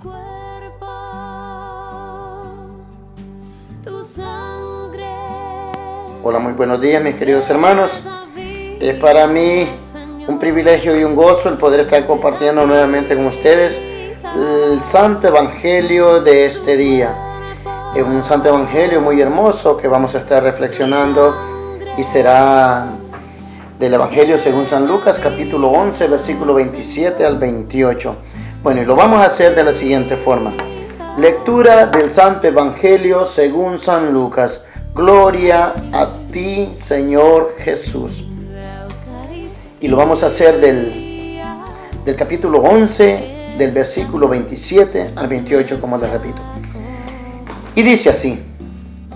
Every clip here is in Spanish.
cuerpo, tu sangre. Hola, muy buenos días, mis queridos hermanos. Es para mí un privilegio y un gozo el poder estar compartiendo nuevamente con ustedes el Santo Evangelio de este día. Es un Santo Evangelio muy hermoso que vamos a estar reflexionando y será del Evangelio según San Lucas, capítulo 11, versículo 27 al 28. Bueno, y lo vamos a hacer de la siguiente forma. Lectura del Santo Evangelio según San Lucas. Gloria a ti, Señor Jesús. Y lo vamos a hacer del capítulo 11, del versículo 27 al 28, como les repito. Y dice así: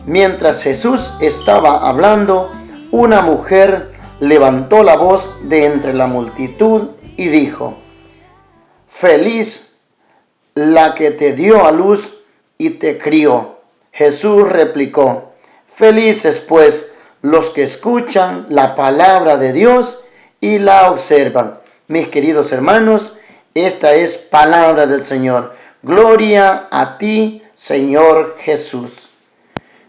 mientras Jesús estaba hablando, una mujer levantó la voz de entre la multitud y dijo: feliz la que te dio a luz y te crió. Jesús replicó: felices pues los que escuchan la palabra de Dios y la observan. Mis queridos hermanos, esta es palabra del Señor. Gloria a ti, Señor Jesús.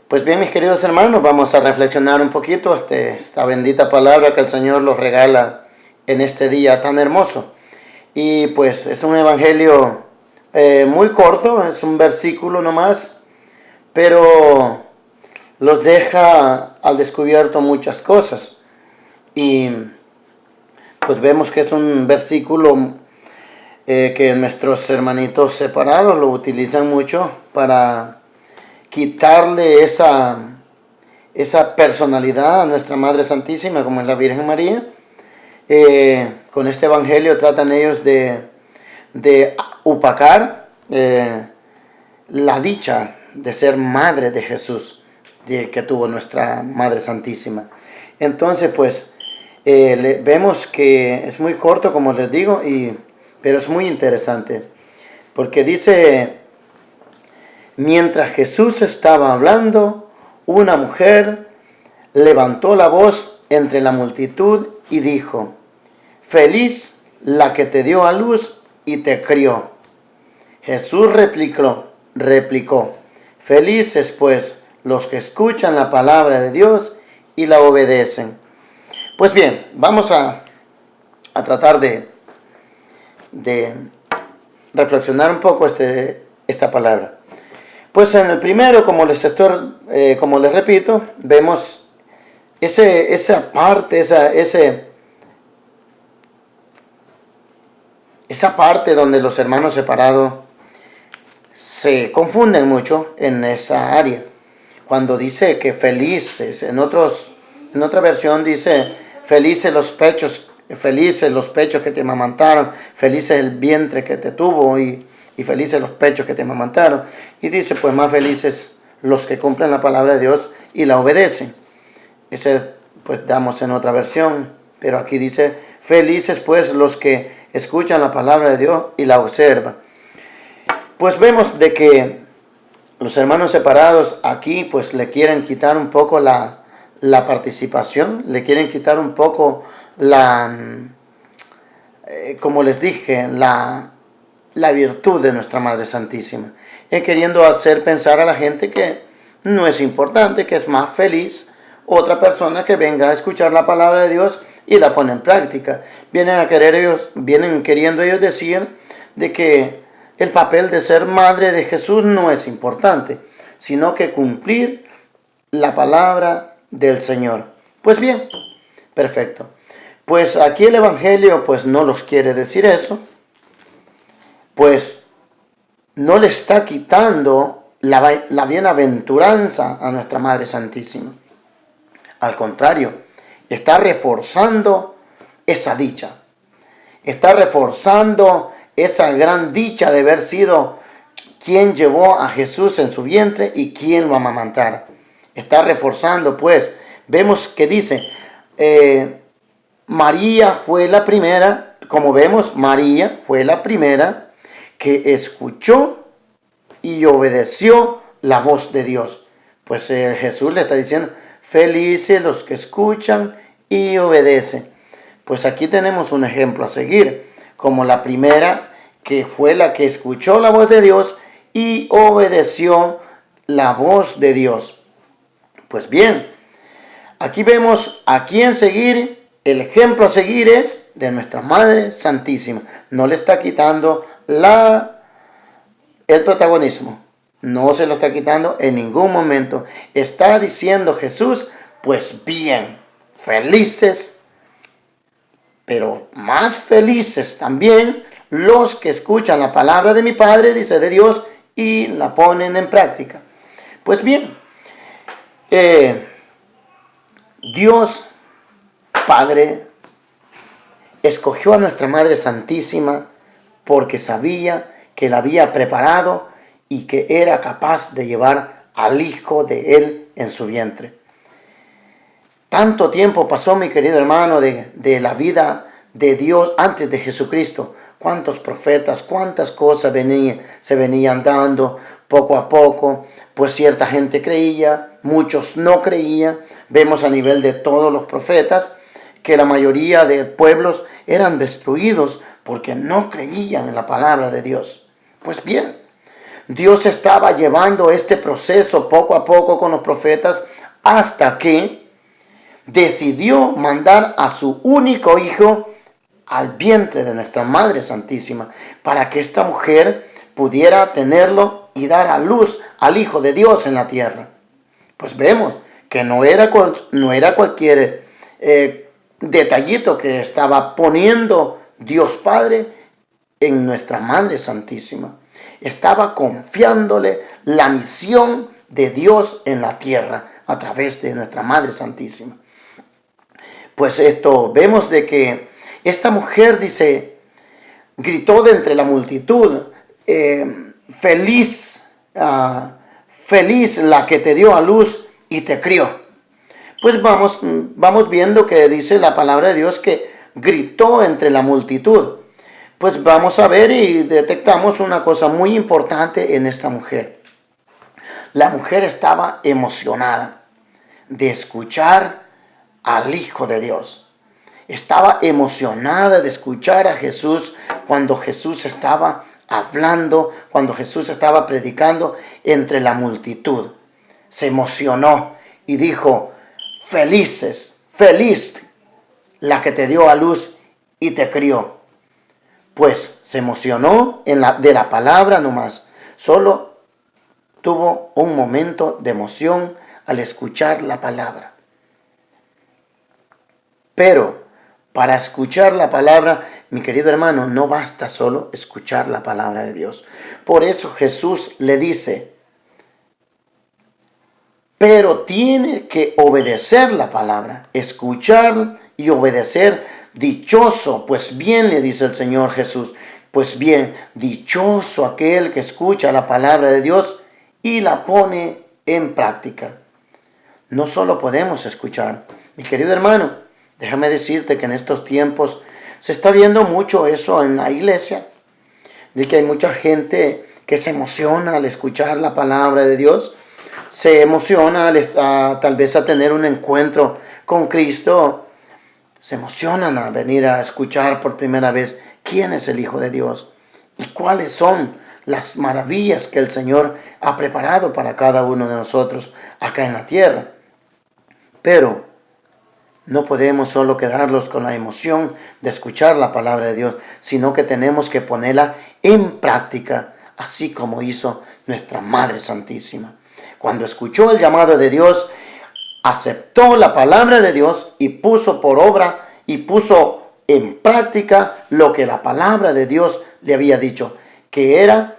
Pues bien, mis queridos hermanos, vamos a reflexionar un poquito esta bendita palabra que el Señor nos regala en este día tan hermoso. Y pues es un evangelio muy corto, es un versículo nomás, pero los deja al descubierto muchas cosas. Y pues vemos que es un versículo que nuestros hermanitos separados lo utilizan mucho para quitarle esa personalidad a nuestra Madre Santísima, como es la Virgen María. Con este evangelio tratan ellos de opacar la dicha de ser madre de Jesús, que tuvo nuestra Madre Santísima. Entonces, pues, vemos que es muy corto, como les digo, pero es muy interesante, porque dice: mientras Jesús estaba hablando, una mujer levantó la voz entre la multitud y dijo: feliz la que te dio a luz y te crió. Jesús replicó: felices pues los que escuchan la palabra de Dios y la obedecen. Pues bien, vamos a tratar de reflexionar un poco esta palabra. Pues en el primero, como les repito, vemos esa parte donde los hermanos separados se confunden mucho en esa área. Cuando dice que felices, en otra versión dice: felices los pechos que te amamantaron, felices el vientre que te tuvo y felices los pechos que te amamantaron. Y dice, pues más felices los que cumplen la palabra de Dios y la obedecen. Ese pues damos en otra versión, pero aquí dice: felices pues los que escuchan la palabra de Dios y la observan. Pues vemos de que los hermanos separados aquí pues le quieren quitar un poco la participación, le quieren quitar un poco como les dije, la virtud de nuestra Madre Santísima, queriendo hacer pensar a la gente que no es importante, que es más feliz otra persona que venga a escuchar la palabra de Dios y la pone en práctica. Vienen queriendo ellos decir de que el papel de ser madre de Jesús no es importante, sino que cumplir la palabra del Señor. Pues bien, perfecto. Pues aquí el evangelio pues no los quiere decir eso, pues no le está quitando la bienaventuranza a nuestra Madre Santísima. Al contrario, está reforzando esa dicha. Está reforzando esa gran dicha de haber sido quien llevó a Jesús en su vientre y quien lo amamantara. Está reforzando, pues, vemos que dice, María fue la primera, como vemos, María fue la primera que escuchó y obedeció la voz de Dios. Pues Jesús le está diciendo: felices los que escuchan y obedecen. Pues aquí tenemos un ejemplo a seguir, como la primera que fue la que escuchó la voz de Dios y obedeció la voz de Dios. Pues bien, aquí vemos a quién seguir. El ejemplo a seguir es de nuestra Madre Santísima. No le está quitando el protagonismo. No se lo está quitando en ningún momento. Está diciendo Jesús, pues bien, felices, pero más felices también los que escuchan la palabra de mi Padre, dice de Dios, y la ponen en práctica. Pues bien, Dios Padre escogió a nuestra Madre Santísima porque sabía que la había preparado y que era capaz de llevar al Hijo de Él en su vientre. Tanto tiempo pasó, mi querido hermano, de la vida de Dios antes de Jesucristo. Cuántos profetas, cuántas cosas se venían dando poco a poco. Pues cierta gente creía, muchos no creían. Vemos a nivel de todos los profetas que la mayoría de pueblos eran destruidos porque no creían en la palabra de Dios. Pues bien, Dios estaba llevando este proceso poco a poco con los profetas hasta que decidió mandar a su único hijo al vientre de nuestra Madre Santísima para que esta mujer pudiera tenerlo y dar a luz al Hijo de Dios en la tierra. Pues vemos que no era cualquier detallito que estaba poniendo Dios Padre en nuestra Madre Santísima. Estaba confiándole la misión de Dios en la tierra a través de nuestra Madre Santísima. Pues vemos de que esta mujer, dice, gritó de entre la multitud, feliz la que te dio a luz y te crió. Pues vamos viendo que dice la palabra de Dios que gritó entre la multitud. Pues vamos a ver y detectamos una cosa muy importante en esta mujer. La mujer estaba emocionada de escuchar al Hijo de Dios. Estaba emocionada de escuchar a Jesús cuando Jesús estaba hablando, cuando Jesús estaba predicando entre la multitud. Se emocionó y dijo, feliz la que te dio a luz y te crió. Pues se emocionó de la palabra nomás. Solo tuvo un momento de emoción al escuchar la palabra. Pero para escuchar la palabra, mi querido hermano, no basta solo escuchar la palabra de Dios. Por eso Jesús le dice, pero tiene que obedecer la palabra, escuchar y obedecer. Dichoso, pues bien, le dice el Señor Jesús, pues bien, dichoso aquel que escucha la palabra de Dios y la pone en práctica. No solo podemos escuchar, mi querido hermano, déjame decirte que en estos tiempos se está viendo mucho eso en la iglesia, de que hay mucha gente que se emociona al escuchar la palabra de Dios, se emociona tal vez a tener un encuentro con Cristo, se emocionan a venir a escuchar por primera vez quién es el Hijo de Dios y cuáles son las maravillas que el Señor ha preparado para cada uno de nosotros acá en la tierra. Pero no podemos solo quedarnos con la emoción de escuchar la palabra de Dios, sino que tenemos que ponerla en práctica, así como hizo nuestra Madre Santísima. Cuando escuchó el llamado de Dios, aceptó la palabra de Dios y puso por obra y puso en práctica lo que la palabra de Dios le había dicho, que era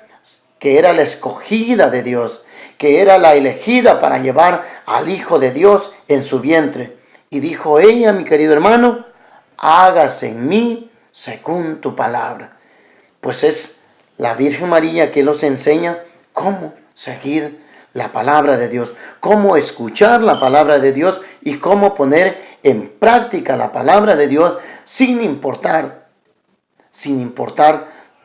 la escogida de Dios, que era la elegida para llevar al Hijo de Dios en su vientre. Y dijo ella, mi querido hermano, hágase en mí según tu palabra. Pues es la Virgen María que nos enseña cómo seguir la palabra de Dios, cómo escuchar la palabra de Dios y cómo poner en práctica la palabra de Dios sin importar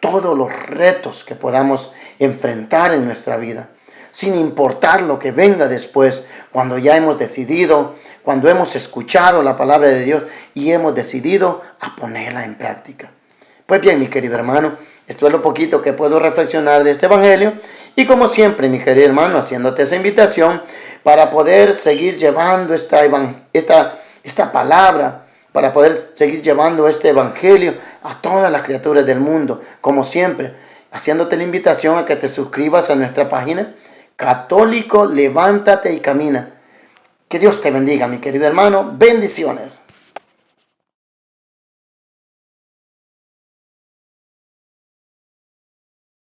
todos los retos que podamos enfrentar en nuestra vida, sin importar lo que venga después, cuando ya hemos decidido, cuando hemos escuchado la palabra de Dios y hemos decidido a ponerla en práctica. Pues bien, mi querido hermano, esto es lo poquito que puedo reflexionar de este evangelio. Y como siempre, mi querido hermano, haciéndote esa invitación para poder seguir llevando esta palabra, para poder seguir llevando este evangelio a todas las criaturas del mundo. Como siempre, haciéndote la invitación a que te suscribas a nuestra página Católico, levántate y camina. Que Dios te bendiga, mi querido hermano. Bendiciones.